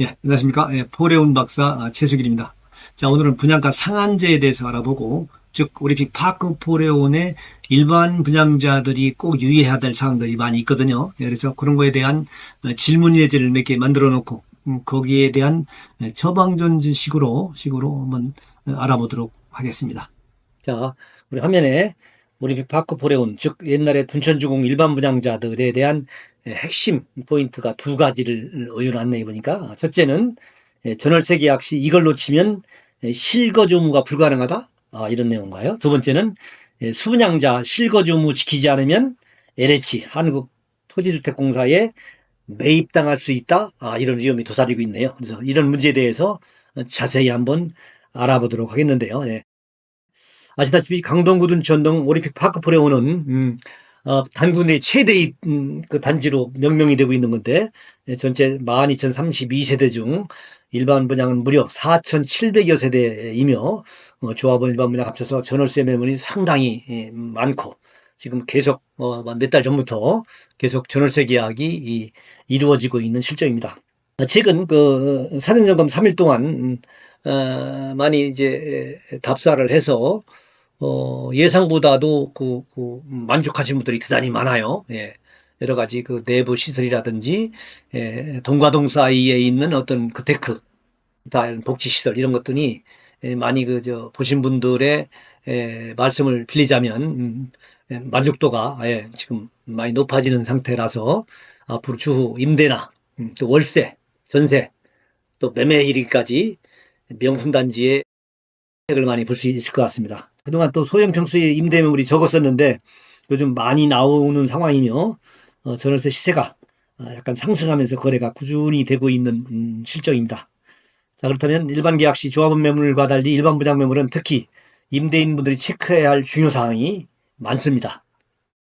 예, 안녕하십니까. 예, 포레온 박사 최수길입니다. 자, 오늘은 분양가 상한제에 대해서 알아보고, 즉, 올림픽 파크 포레온의 일반 분양자들이 꼭 유의해야 될 사항들이 많이 있거든요. 예, 그래서 그런 거에 대한 질문 예제를 몇 개 만들어 놓고, 거기에 대한 처방전식으로 한번 알아보도록 하겠습니다. 자, 우리 화면에 올림픽 파크 포레온, 즉 옛날에 둔천주공 일반 분양자들에 대한 핵심 포인트가 두 가지를 올려놨네 보니까, 첫째는 전월세 계약 시 이걸 놓치면 실거주 의무가 불가능하다, 이런 내용인가요? 두 번째는 수분양자 실거주 의무 지키지 않으면 LH 한국토지주택공사에 매입당할 수 있다, 이런 위험이 도사리고 있네요. 그래서 이런 문제에 대해서 자세히 한번 알아보도록 하겠는데요. 예. 아시다시피 강동구 둔천동 올림픽 파크 포레온은 단군 내 최대의 그 단지로 명명이 되고 있는 건데, 전체 12,032세대 중 일반 분양은 무려 4,700여 세대이며, 조합원 일반 분양 합쳐서 전월세 매물이 상당히 많고, 지금 계속 몇 달 전부터 계속 전월세 계약이 이루어지고 있는 실정입니다. 최근 그 사전점검 3일 동안 많이 이제 답사를 해서 예상보다도 만족하신 분들이 대단히 많아요. 예. 여러 가지 그 내부 시설이라든지, 동과 동 사이에 있는 어떤 그 데크, 복지 시설 이런 것들이 많이 보신 분들의 말씀을 빌리자면, 만족도가 지금 많이 높아지는 상태라서 앞으로 추후 임대나 또 월세, 전세, 또 매매일까지 명품단지에 혜택을 많이 볼 수 있을 것 같습니다. 그동안 또 소형 평수의 임대 매물이 적었었는데 요즘 많이 나오는 상황이며, 전월세 시세가 약간 상승하면서 거래가 꾸준히 되고 있는 실정입니다. 자, 그렇다면 일반 계약 시 조합원 매물과 달리 일반 분양 매물은 특히 임대인분들이 체크해야 할 중요 사항이 많습니다.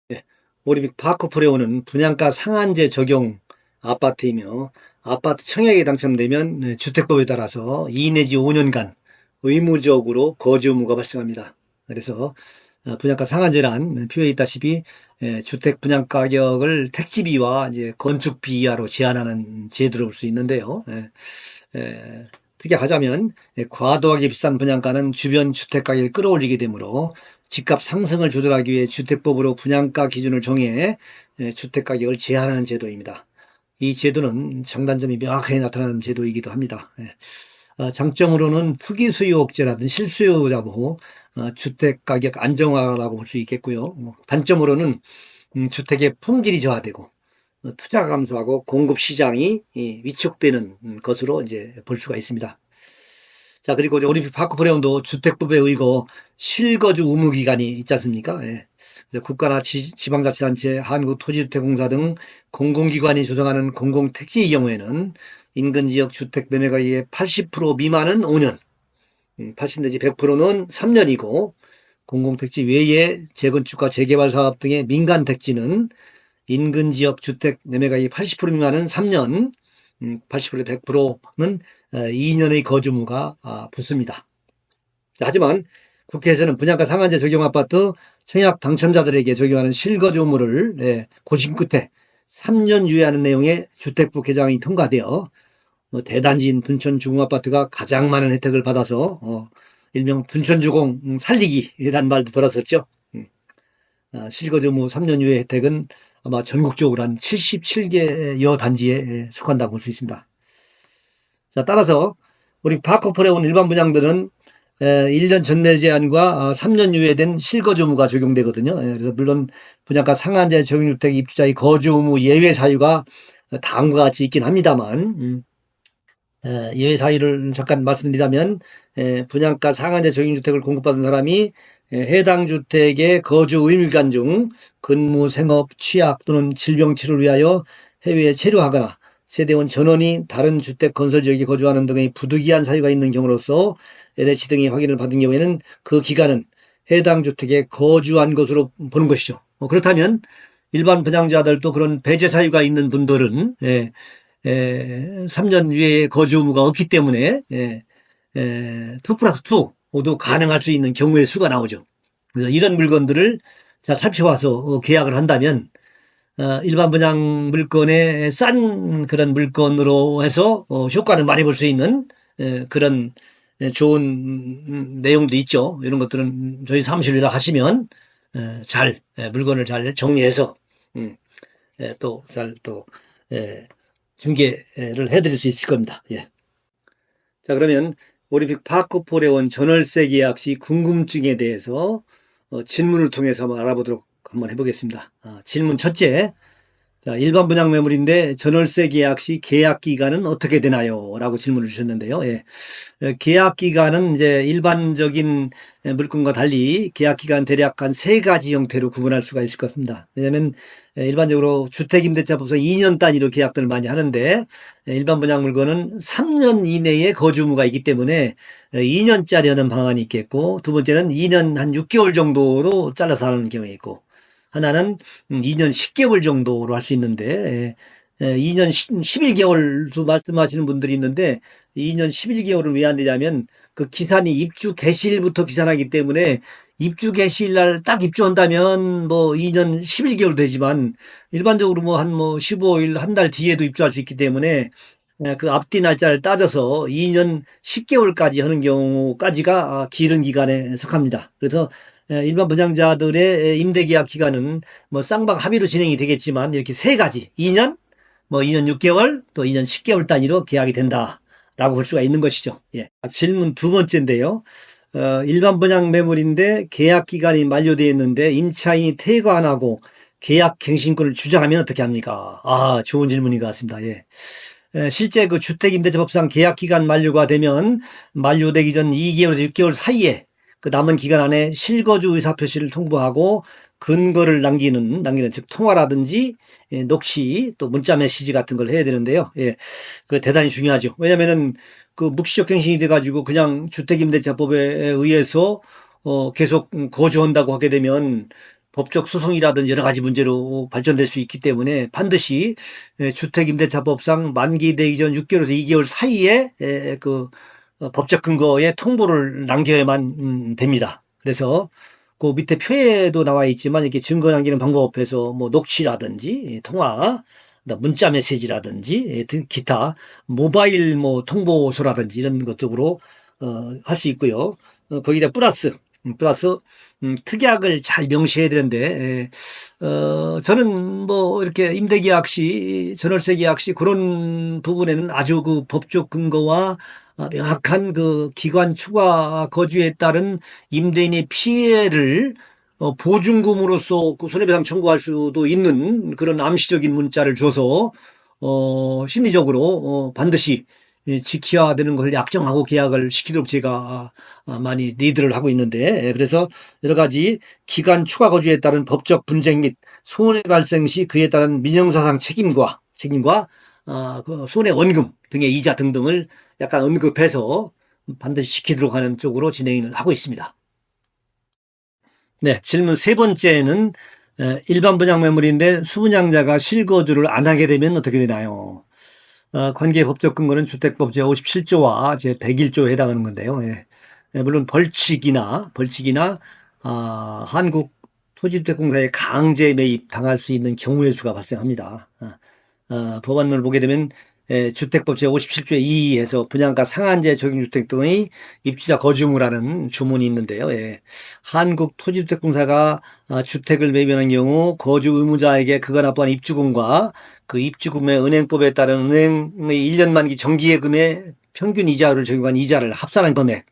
네. 올림픽 파크 포레온은 분양가 상한제 적용 아파트이며, 아파트 청약에 당첨되면 주택법에 따라서 2 내지 5년간 의무적으로 거주 의무가 발생합니다. 그래서 분양가 상한제란 표에 있다시피 주택 분양 가격을 택지비와 이제 건축비 이하로 제한하는 제도로 볼 수 있는데요. 특약하자면 과도하게 비싼 분양가는 주변 주택 가격을 끌어올리게 되므로 집값 상승을 조절하기 위해 주택법으로 분양가 기준을 정해 주택 가격을 제한하는 제도입니다. 이 제도는 장단점이 명확하게 나타나는 제도이기도 합니다. 장점으로는 투기 수요 억제라든지 실수요자 보호, 주택 가격 안정화라고 볼 수 있겠고요. 단점으로는 주택의 품질이 저하되고 투자가 감소하고 공급 시장이 위축되는 것으로 이제 볼 수가 있습니다. 자, 그리고 올림픽 파크 포레온도 주택법에 의거 실거주 의무 기간이 있지 않습니까? 그래서 국가나 지방자치단체, 한국토지주택공사 등 공공기관이 조성하는 공공택지의 경우에는 인근 지역 주택 매매 가격의 80% 미만은 5년, 80 내지 100%는 3년이고, 공공택지 외에 재건축과 재개발 사업 등의 민간 택지는 인근 지역 주택 매매 가격이 80% 미만은 3년, 80% 100%는 2년의 거주무가 붙습니다. 하지만 국회에서는 분양가 상한제 적용 아파트 청약 당첨자들에게 적용하는 실거주 의무를 고심 끝에 3년 유예하는 내용의 주택부 개정이 통과되어 대단지인 둔천주공아파트가 가장 많은 혜택을 받아서 일명 둔천주공 살리기라는 말도 들었었죠. 실거주 의무 3년 유예 혜택은 아마 전국적으로 한 77개여 단지에 속한다고 볼 수 있습니다. 자, 따라서 우리 파크 포레온 일반 분양들은 1년 전매 제한과 3년 유예된 실거주 의무가 적용되거든요. 그래서 물론 분양가 상한제 적용주택 입주자의 거주 의무 예외 사유가 다음과 같이 있긴 합니다만, 예외 사유를 잠깐 말씀드리자면, 분양가 상한제 적용주택을 공급받은 사람이 해당 주택의 거주 의무기간 중 근무, 생업, 취약 또는 질병 치료를 위하여 해외에 체류하거나 세대원 전원이 다른 주택 건설 지역에 거주하는 등의 부득이한 사유가 있는 경우로서 LH 등이 확인을 받은 경우에는 그 기간은 해당 주택에 거주한 것으로 보는 것이죠. 그렇다면 일반 분양자들도 그런 배제 사유가 있는 분들은 3년 유예의 거주 의무가 없기 때문에 2+2 모두 가능할 수 있는 경우의 수가 나오죠. 그래서 이런 물건들을 잘 살펴봐서 계약을 한다면 일반 분양 물건의 싼 그런 물건으로 해서 효과를 많이 볼 수 있는 그런 좋은 내용도 있죠. 이런 것들은 저희 사무실에다 하시면 잘 물건을 잘 정리해서 또 잘 또 중개를 해드릴 수 있을 겁니다. 예. 자, 그러면 올림픽 파크폴에 온 전월세 계약 시 궁금증에 대해서 질문을 통해서 한번 알아보도록 한번 해보겠습니다. 질문 첫째. 자, 일반 분양 매물인데 전월세 계약 시 계약 기간은 어떻게 되나요? 라고 질문을 주셨는데요. 예. 계약 기간은 이제 일반적인 물건과 달리 계약 기간 대략 한 세 가지 형태로 구분할 수가 있을 것 같습니다. 왜냐하면 일반적으로 주택임대차법상 2년 단위로 계약들을 많이 하는데 일반 분양 물건은 3년 이내에 거주 의무가 있기 때문에 2년짜리 하는 방안이 있겠고, 두 번째는 2년 한 6개월 정도로 잘라서 하는 경우가 있고, 하나는 2년 10개월 정도로 할 수 있는데 2년 11개월도 말씀하시는 분들이 있는데 2년 11개월은 왜 안 되냐면 그 기산이 입주 개시일부터 기산하기 때문에 입주 개시일 날 딱 입주한다면 뭐 2년 11개월 되지만 일반적으로 뭐 한 뭐 15일 한 달 뒤에도 입주할 수 있기 때문에 그 앞뒤 날짜를 따져서 2년 10개월까지 하는 경우까지가 길은 기간에 속합니다. 그래서 일반 분양자들의 임대계약 기간은 뭐 쌍방 합의로 진행이 되겠지만 이렇게 세 가지 2년, 뭐 2년 6개월, 또 2년 10개월 단위로 계약이 된다라고 볼 수가 있는 것이죠. 예. 질문 두 번째인데요. 일반 분양 매물인데 계약 기간이 만료되어 있는데 임차인이 퇴거 안 하고 계약 갱신권을 주장하면 어떻게 합니까? 좋은 질문인 것 같습니다. 예. 실제 그 주택임대차법상 계약기간 만료가 되면 만료되기 전 2개월에서 6개월 사이에 그 남은 기간 안에 실거주 의사표시를 통보하고 근거를 남기는 즉 통화라든지 녹취 또 문자 메시지 같은 걸 해야 되는데요. 예, 그 대단히 중요하죠. 왜냐면은 그 묵시적 갱신이 돼가지고 그냥 주택임대차법에 의해서 계속 거주한다고 하게 되면 법적 소송이라든지 여러 가지 문제로 발전될 수 있기 때문에 반드시 주택임대차법상 만기되기 전 6개월에서 2개월 사이에 그 법적 근거에 통보를 남겨야만 됩니다. 그래서 그 밑에 표에도 나와 있지만 이렇게 증거 남기는 방법에서 뭐 녹취라든지 통화, 문자 메시지라든지 기타 모바일 뭐 통보소라든지 이런 것 쪽으로 할 수 있고요. 거기다 플러스 특약을 잘 명시해야 되는데, 저는 뭐 이렇게 임대계약 시, 전월세 계약 시 그런 부분에는 아주 그 법적 근거와 명확한 그 기관 추가 거주에 따른 임대인의 피해를 보증금으로서 그 손해배상 청구할 수도 있는 그런 암시적인 문자를 줘서 심리적으로 반드시 지켜야 되는 것을 약정하고 계약을 시키도록 제가 많이 리드를 하고 있는데, 그래서 여러 가지 기간 추가 거주에 따른 법적 분쟁 및 손해 발생 시 그에 따른 민형사상 책임과 그 손해원금 등의 이자 등등을 약간 언급해서 반드시 지키도록 하는 쪽으로 진행을 하고 있습니다. 네, 질문 세 번째는 일반 분양 매물인데 수분양자가 실거주를 안 하게 되면 어떻게 되나요? 관계 법적 근거는 주택법 제57조와 제101조에 해당하는 건데요. 예. 물론 벌칙이나 한국토지주택공사에 강제 매입 당할 수 있는 경우의 수가 발생합니다. 법안을 보게 되면 주택법 제57조에 2에서 분양가 상한제 적용주택 등의 입주자 거주무라는 주문이 있는데요. 예. 한국토지주택공사가 주택을 매입하는 경우 거주 의무자에게 그가 납부한 입주금과 그 입주금의 은행법에 따른 은행의 1년 만기 정기예금의 평균 이자를 적용한 이자를 합산한 금액을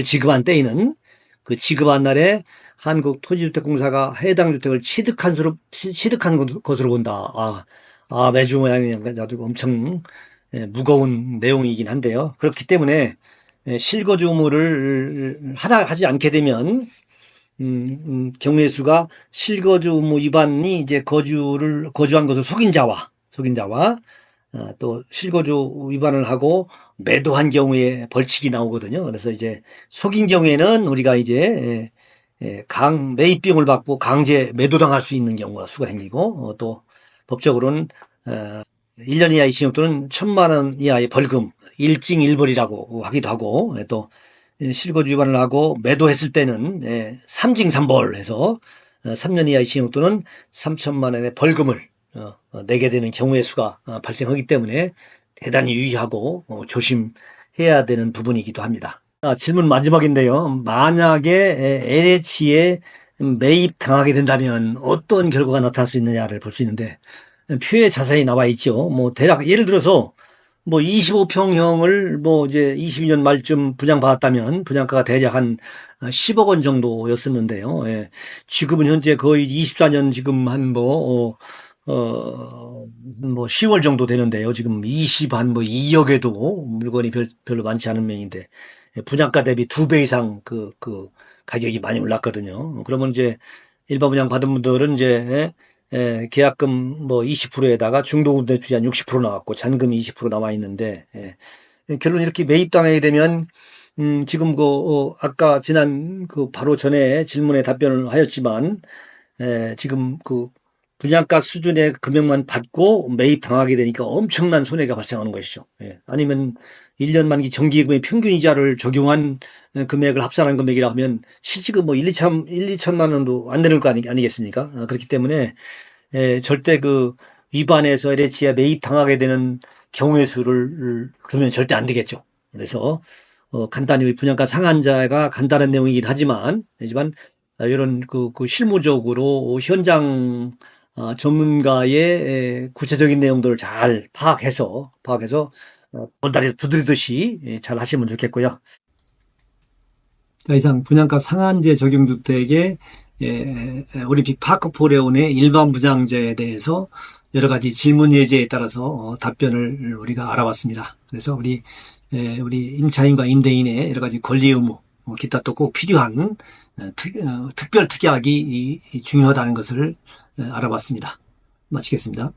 지급한 때에는 그 지급한 날에 한국토지주택공사가 해당 주택을 취득한 것으로 본다. 매주 모양이 아주 엄청 무거운 내용이긴 한데요. 그렇기 때문에 실거주 의무를 하지 않게 되면 경우의 수가 실거주 의무 위반이 이제 거주한 것을 속인 자와 또 실거주 위반을 하고 매도한 경우에 벌칙이 나오거든요. 그래서 이제 속인 경우에는 우리가 이제 매입비용을 받고 강제 매도당할 수 있는 경우가 수가 생기고 또 법적으로는 1년 이하의 징역 또는 1,000만 원 이하의 벌금, 일징일벌이라고 하기도 하고, 또 실거주 위반을 하고 매도했을 때는 삼징삼벌 해서 3년 이하의 징역 또는 3,000만 원의 벌금을 내게 되는 경우의 수가 발생하기 때문에 대단히 유의하고 조심해야 되는 부분이기도 합니다. 질문 마지막인데요. 만약에 LH에 매입 당하게 된다면 어떤 결과가 나타날 수 있느냐를 볼 수 있는데, 표에 자세히 나와 있죠. 뭐 대략 예를 들어서 뭐 25평형을 뭐 이제 22년 말쯤 분양받았다면 분양가가 대략 한 10억 원 정도였었는데요. 예. 지금은 현재 거의 24년 지금 한 뭐 10월 정도 되는데요. 지금 20한 뭐 2억에도 물건이 별로 많지 않은 면인데, 분양가 대비 2배 이상 그 가격이 많이 올랐거든요. 그러면 이제 일반 분양 받은 분들은 이제 계약금 뭐 20%에다가 중도금리 투자 한 60% 나왔고 잔금 20% 나와 있는데, 결론 이렇게 매입당하게 되면 지금 아까 지난 바로 전에 질문에 답변을 하였지만, 지금 분양가 수준의 금액만 받고 매입당하게 되니까 엄청난 손해가 발생하는 것이죠. 아니면 1년 만기 정기예금의 평균 이자를 적용한 금액을 합산한 금액이라 하면 실지금 뭐 1, 2천만 원도 안 되는 거 아니겠습니까? 그렇기 때문에 절대 위반해서 LH에 매입당하게 되는 경우의 수를 두면 절대 안 되겠죠. 그래서 간단히 분양가 상한자가 간단한 내용이긴 하지만 이런 실무적으로 현장 전문가의 구체적인 내용들을 잘 파악해서 보다리 두드리듯이 잘 하시면 좋겠고요. 자, 이상 분양가 상한제 적용 주택의 올림픽 파크포레온의 일반 부장제에 대해서 여러 가지 질문 예제에 따라서 답변을 우리가 알아봤습니다. 그래서 우리 임차인과 임대인의 여러 가지 권리 의무, 기타 또 꼭 필요한 특별 특약이 중요하다는 것을 알아봤습니다. 마치겠습니다.